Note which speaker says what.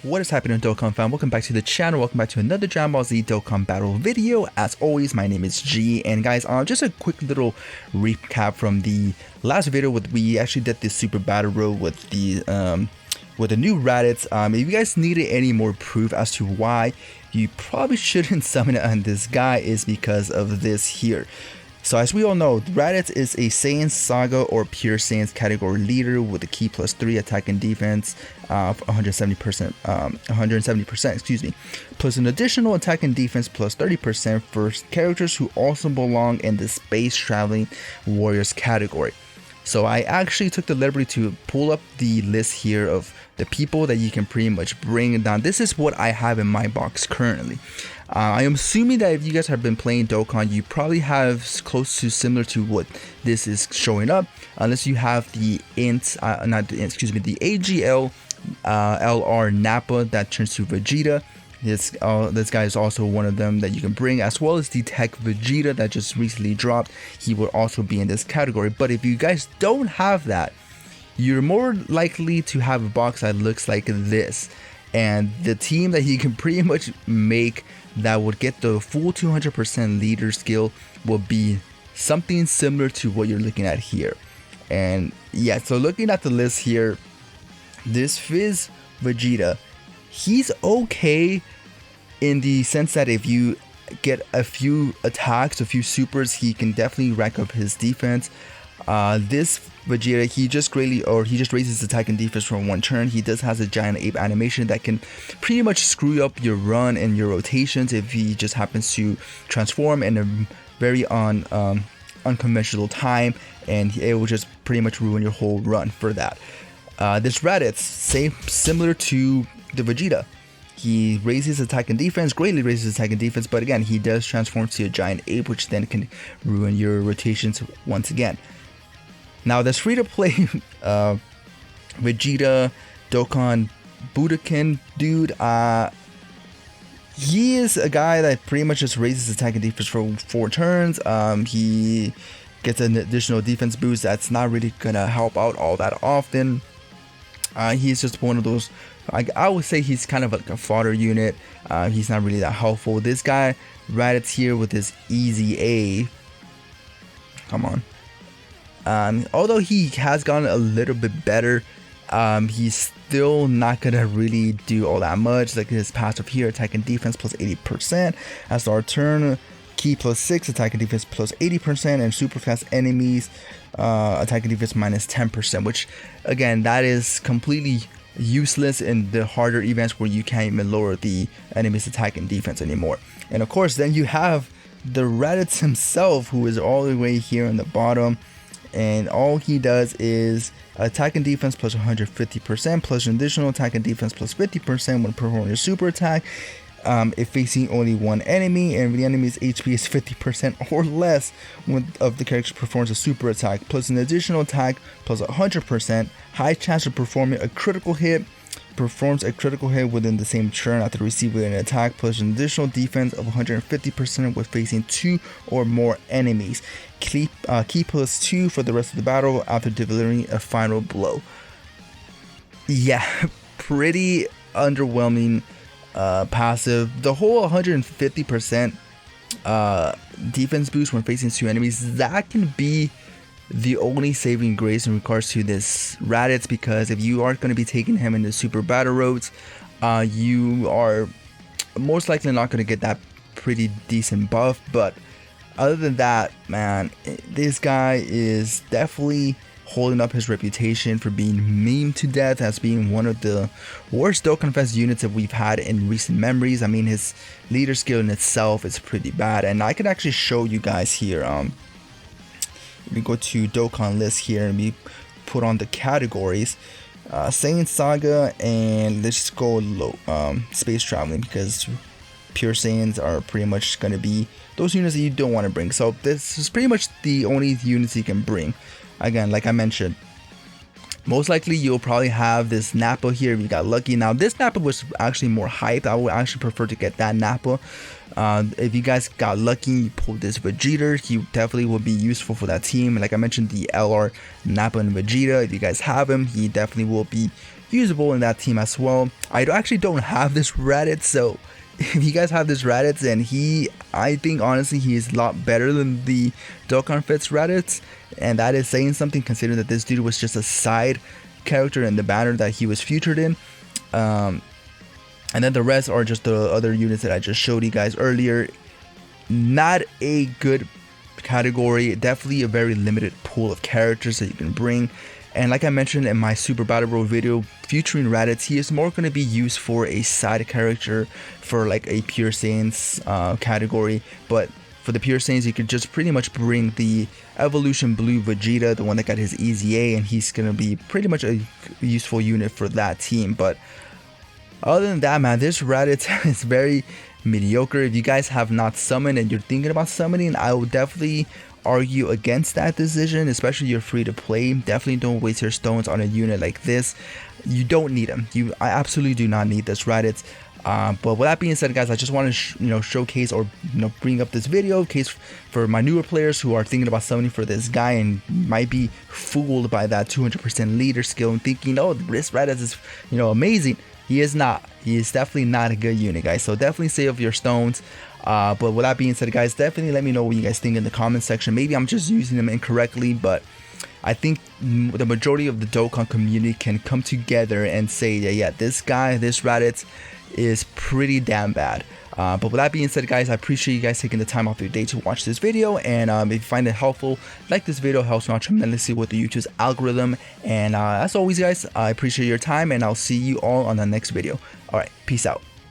Speaker 1: What is happening, Dokkan fam? Welcome back to the channel. Welcome back to another Dragon Ball Z Dokkan Battle video. As always, my name is G, and guys, just a quick little recap from the last video. We actually did this Super Battle Road with the new Raditz. If you guys needed any more proof as to why you probably shouldn't summon it on this guy, is because of this here. So as we all know, Raditz is a Saiyan Saga or Pure Saiyan's category leader with a key +3 attack and defense of 170%, excuse me, plus an additional attack and defense +30% for characters who also belong in the space traveling warriors category. So I actually took the liberty to pull up the list here of the people that you can pretty much bring down. This is what I have in my box currently. I am assuming that if you guys have been playing Dokkan, you probably have close to similar to what this is showing up, unless you have the the AGL LR Nappa that turns to Vegeta. This guy is also one of them that you can bring, as well as the Tech Vegeta that just recently dropped. He will also be in this category. But if you guys don't have that, you're more likely to have a box that looks like this, and the team that you can pretty much make that would get the full 200% leader skill will be something similar to what you're looking at here. And yeah, so looking at the list here, this Fizz Vegeta, he's okay in the sense that if you get a few attacks, a few supers, he can definitely rack up his defense. This Vegeta, he just raises attack and defense from one turn. He does has a giant ape animation that can pretty much screw up your run and your rotations if he just happens to transform in a very unconventional time, and it will just pretty much ruin your whole run for that. This Raditz, similar to the Vegeta. He raises attack and defense, greatly raises attack and defense, but again, he does transform to a giant ape, which then can ruin your rotations once again. Now, this free-to-play Vegeta Dokkan Budokan dude, he is a guy that pretty much just raises attack and defense for 4 turns. He gets an additional defense boost that's not really gonna help out all that often. He's just one of those, I would say he's kind of like a fodder unit. He's not really that helpful. This guy, Raditz here with his Easy A, come on. Although he has gotten a little bit better, he's still not gonna really do all that much. Like his passive here, attack and defense +80%, as our turn key +6, attack and defense +80%, and super fast enemies attack and defense -10%, which again, that is completely useless in the harder events where you can't even lower the enemy's attack and defense anymore. And of course, then you have the Raditz himself, who is all the way here in the bottom, and all he does is attack and defense +150%, plus an additional attack and defense +50% when performing a super attack if facing only one enemy, and the enemy's HP is 50% or less when the character performs a super attack, plus an additional attack +100%, high chance of performing a critical hit, performs a critical hit within the same turn after receiving an attack, plus an additional defense of 150% with facing 2 or more enemies. Key +2 for the rest of the battle after delivering a final blow. Yeah, pretty underwhelming passive. The whole 150% defense boost when facing 2 enemies, that can be the only saving grace in regards to this Raditz, because if you are going to be taking him in the Super Battle Roads, you are most likely not going to get that pretty decent buff. But other than that, man, this guy is definitely holding up his reputation for being memed to death as being one of the worst Dokkan Fest units that we've had in recent memories. I mean, his leader skill in itself is pretty bad, and I can actually show you guys here. We go to Dokkan list here and we put on the categories, Saiyan Saga, and let's just go low, space traveling, because Pure Saiyans are pretty much going to be those units that you don't want to bring. So this is pretty much the only units you can bring. Again, like I mentioned, most likely you'll probably have this Nappa here if you got lucky. Now, this Nappa was actually more hyped. I would actually prefer to get that Nappa. If you guys got lucky and you pulled this Vegeta, he definitely will be useful for that team. Like I mentioned, the LR Nappa and Vegeta, if you guys have him, he definitely will be usable in that team as well. I actually don't have this Raditz, so if you guys have this Raditz, and I think honestly he is a lot better than the Dokkan Fits Raditz, and that is saying something considering that this dude was just a side character in the banner that he was featured in. And then the rest are just the other units that I just showed you guys earlier. Not a good category, definitely a very limited pool of characters that you can bring. And like I mentioned in my Super Battle Royale video featuring Raditz, he is more going to be used for a side character for like a Pure Saiyans category. But for the Pure Saiyans, you could just pretty much bring the Evolution Blue Vegeta, the one that got his Easy A, and he's going to be pretty much a useful unit for that team. But other than that, man, this Raditz is very mediocre. If you guys have not summoned and you're thinking about summoning, I will definitely argue against that decision, especially you're free to play. Definitely don't waste your stones on a unit like this. You don't need them. I absolutely do not need this Raditz. But with that being said, guys, I just want to showcase or bring up this video case for my newer players who are thinking about summoning for this guy and might be fooled by that 200% leader skill and thinking, oh, this Raditz is amazing. He is not. He is definitely not a good unit, guys. So definitely save your stones. But with that being said, guys, definitely let me know what you guys think in the comment section. Maybe I'm just using them incorrectly, but I think the majority of the Dokkan community can come together and say, yeah, this guy, this Raditz is pretty damn bad. But with that being said, guys, I appreciate you guys taking the time off your day to watch this video. And if you find it helpful, like this video, helps me out tremendously with the YouTube's algorithm. And as always, guys, I appreciate your time, and I'll see you all on the next video. All right, peace out.